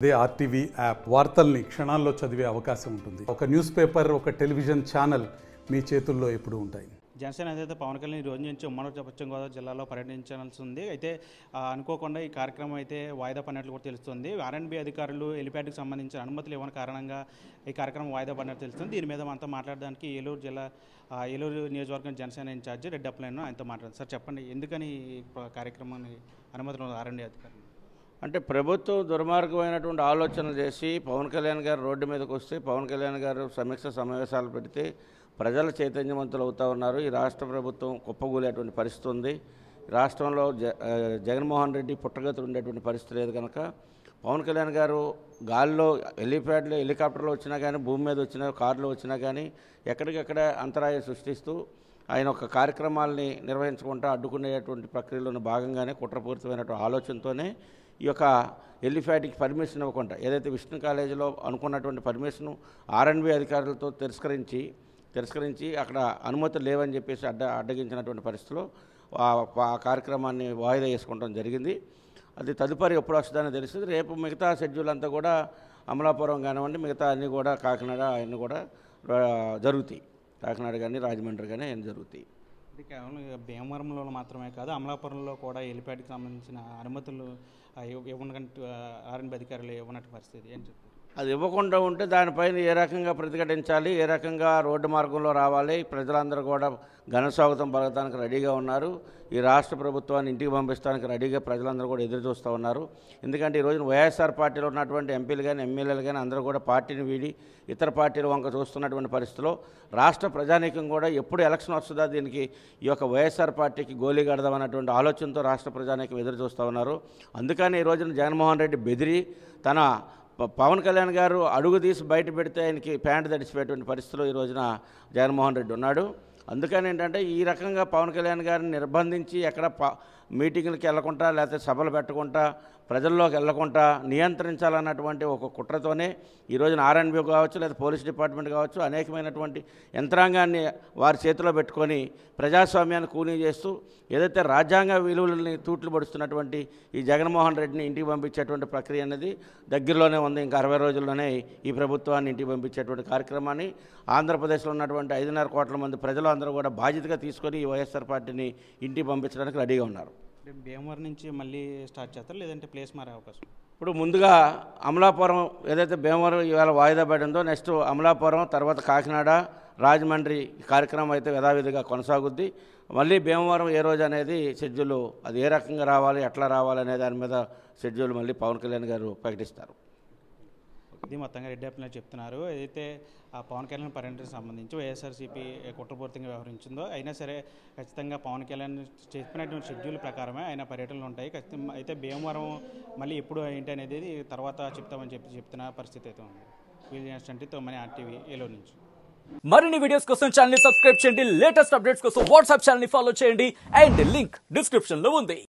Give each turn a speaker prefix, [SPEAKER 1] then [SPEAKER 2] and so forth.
[SPEAKER 1] అదే RTV app వార్తల్ని క్షణాల్లో చదివే అవకాశం ఉంటుంది. ఒక న్యూస్ పేపర్, ఒక టెలివిజన్ ఛానల్ మీ చేతుల్లో ఎప్పుడూ ఉంటాయి.
[SPEAKER 2] జనసేన అధినేత పవన్ కళ్యాణ్ ఈ రోజు నుంచి ఉమ్మడి పశ్చిమ గోదావరి జిల్లాలో పర్యటించాల్సి ఉంది. అయితే అనుకోకుండా ఈ కార్యక్రమం అయితే వాయిదా పడినట్లు కూడా తెలుస్తుంది. ఆర్ఎండ్బి అధికారులు హెలిప్యాడ్కి సంబంధించిన అనుమతులు ఇవ్వని కారణంగా ఈ కార్యక్రమం వాయిదా పడినట్లు తెలుస్తుంది. దీని మీద మనతో మాట్లాడడానికి ఏలూరు నియోజకవర్గం జనసేన ఇన్ఛార్జి రెడ్డి అప్పలయ్య ఆయనతో మాట్లాడారు. సార్ చెప్పండి, ఎందుకని ఈ కార్యక్రమాన్ని అనుమతులు ఆర్ఎండ్బి అధికారులు?
[SPEAKER 3] అంటే ప్రభుత్వం దుర్మార్గమైనటువంటి ఆలోచనలు చేసి పవన్ కళ్యాణ్ గారు రోడ్డు మీదకి వస్తే, పవన్ కళ్యాణ్ గారు సమీక్ష సమావేశాలు పెడితే ప్రజలు చైతన్యవంతులు అవుతూ ఉన్నారు. ఈ రాష్ట్ర ప్రభుత్వం కుప్పగూలేటువంటి పరిస్థితి ఉంది. రాష్ట్రంలో జగన్మోహన్ రెడ్డి పుట్టగతులు ఉండేటువంటి పరిస్థితి లేదు కనుక పవన్ కళ్యాణ్ గారు గాలిలో హెలిప్యాడ్లో హెలికాప్టర్లో వచ్చినా కానీ, భూమి మీద వచ్చినా, కారులో వచ్చినా కానీ ఎక్కడికక్కడ అంతరాయం సృష్టిస్తూ ఆయన ఒక కార్యక్రమాలని నిర్వహించకుండా అడ్డుకునేటువంటి ప్రక్రియలో భాగంగానే కుట్రపూరితమైనటువంటి ఆలోచనతోనే ఈ యొక్క హెలిప్యాడ్కి పర్మిషన్ ఇవ్వకుండా, ఏదైతే విష్ణు కాలేజీలో అనుకున్నటువంటి పర్మిషను ఆర్ఎండ్బి అధికారులతో తిరస్కరించి అక్కడ అనుమతులు లేవని చెప్పేసి అడ్డగించినటువంటి పరిస్థితిలో ఆ కార్యక్రమాన్ని వాయిదా వేసుకోవడం జరిగింది. అది తదుపరి ఎప్పుడు వస్తుందని తెలుస్తుంది. రేపు మిగతా షెడ్యూల్ అంతా కూడా అమలాపురం కానివ్వండి, మిగతా అన్నీ కూడా కాకినాడ అన్నీ కూడా జరుగుతాయి. కాకినాడ కానీ, రాజమండ్రి కానీ అన్నీ జరుగుతాయి.
[SPEAKER 2] ఇది కేవలం భీమవరంలో మాత్రమే కాదు, అమలాపురంలో కూడా హెలిప్యాడ్కి సంబంధించిన అనుమతులు ఇవ్వనట్టు ఆర్ఎండ్బి అధికారులు ఇవ్వనట్టు పరిస్థితి ఏం చెప్తారు?
[SPEAKER 3] అది ఇవ్వకుండా ఉంటే దానిపైన ఏ రకంగా ప్రతిఘటించాలి, ఏ రకంగా రోడ్డు మార్గంలో రావాలి, ప్రజలందరూ కూడా ఘనస్వాగతం పలకడానికి రెడీగా ఉన్నారు. ఈ రాష్ట్ర ప్రభుత్వాన్ని ఇంటికి పంపించడానికి రెడీగా ప్రజలందరూ కూడా ఎదురు చూస్తూ ఉన్నారు. ఎందుకంటే ఈరోజు వైఎస్ఆర్ పార్టీలో ఉన్నటువంటి ఎంపీలు కానీ, ఎమ్మెల్యేలు కానీ అందరూ కూడా పార్టీని వీడి ఇతర పార్టీల వంక చూస్తున్నటువంటి పరిస్థితిలో రాష్ట్ర ప్రజానీకం కూడా ఎప్పుడు ఎలక్షన్ వస్తుందా దీనికి ఈ యొక్క వైఎస్ఆర్ పార్టీకి గోలీ కడదామన్నటువంటి ఆలోచనతో రాష్ట్ర ప్రజానీకం ఎదురు చూస్తూ ఉన్నారు. అందుకని ఈ రోజున జగన్మోహన్ రెడ్డి బెదిరి తన పవన్ కళ్యాణ్ గారు అడుగు తీసి బయట పెడితే ఆయనకి ప్యాంటు తడిచిపోయేటువంటి పరిస్థితిలో ఈ రోజున జగన్మోహన్ రెడ్డి ఉన్నాడు. అందుకని ఏంటంటే ఈ రకంగా పవన్ కళ్యాణ్ గారిని నిర్బంధించి ఎక్కడ మీటింగులకి వెళ్ళకుండా, లేకపోతే సభలు పెట్టకుండా, ప్రజల్లోకి వెళ్ళకుండా నియంత్రించాలన్నటువంటి ఒక కుట్రతోనే ఈ రోజున ఆర్ఎండ్బి కావచ్చు, లేదా పోలీస్ డిపార్ట్మెంట్ కావచ్చు, అనేకమైనటువంటి యంత్రాంగాన్ని వారి చేతిలో పెట్టుకొని ప్రజాస్వామ్యాన్ని కూనీ చేస్తూ ఏదైతే రాజ్యాంగ విలువలని తూట్లు పడుస్తున్నటువంటి ఈ జగన్మోహన్ రెడ్డిని ఇంటికి పంపించేటువంటి ప్రక్రియ అనేది దగ్గరలోనే ఉంది. ఇంకా 60 రోజుల్లోనే ఈ ప్రభుత్వాన్ని ఇంటికి పంపించేటువంటి కార్యక్రమాన్ని ఆంధ్రప్రదేశ్లో ఉన్నటువంటి 5.5 కోట్ల మంది ప్రజలు అందరూ కూడా బాధ్యతగా తీసుకొని ఈ వైఎస్ఆర్ పార్టీని ఇంటికి పంపించడానికి రెడీగా ఉన్నారు.
[SPEAKER 2] భీమవరం నుంచి మళ్ళీ స్టార్ట్ చేస్తారు, లేదంటే ప్లేస్ మారే అవకాశం?
[SPEAKER 3] ఇప్పుడు ముందుగా అమలాపురం, ఏదైతే భీమవరం ఇవాళ వాయిదా పడిందో, నెక్స్ట్ అమలాపురం, తర్వాత కాకినాడ, రాజమండ్రి కార్యక్రమం అయితే యథావిధిగా కొనసాగుద్ది. మళ్ళీ భీమవరం ఏ రోజు అనేది షెడ్యూల్, అది ఏ రకంగా రావాలి, ఎట్లా రావాలి అనే దాని మీద షెడ్యూల్ మళ్ళీ పవన్ కళ్యాణ్ గారు ప్రకటిస్తారు.
[SPEAKER 2] ఇది మొత్తంగా రెడ్డి అప్పలయ్య చెప్తున్నారు. ఏదైతే ఆ పవన్ కళ్యాణ్ పర్యటనకు సంబంధించి వైఎస్ఆర్సీపీ కుట్రపూరితంగా వ్యవహరించిందో, అయినా సరే ఖచ్చితంగా పవన్ కళ్యాణ్ చెప్పినటువంటి షెడ్యూల్ ప్రకారమే ఆయన పర్యటనలు ఉంటాయి. ఖచ్చితంగా అయితే భీమవరం మళ్ళీ ఎప్పుడు ఏంటి అనేది తర్వాత చెప్తామని చెప్తున్న పరిస్థితి అయితే ఉంది. వీళ్ళు తొమ్మని ఆర్టీవీ ఏలూరు నుంచి.
[SPEAKER 4] మరిన్ని వీడియోస్ కోసం ఛానల్ ని సబ్స్క్రైబ్ చేయండి. లేటెస్ట్ అప్డేట్స్ కోసం వాట్సాప్ ఛానల్ ని ఫాలో చేయండి. అండ్ లింక్ డిస్క్రిప్షన్ లో ఉంది.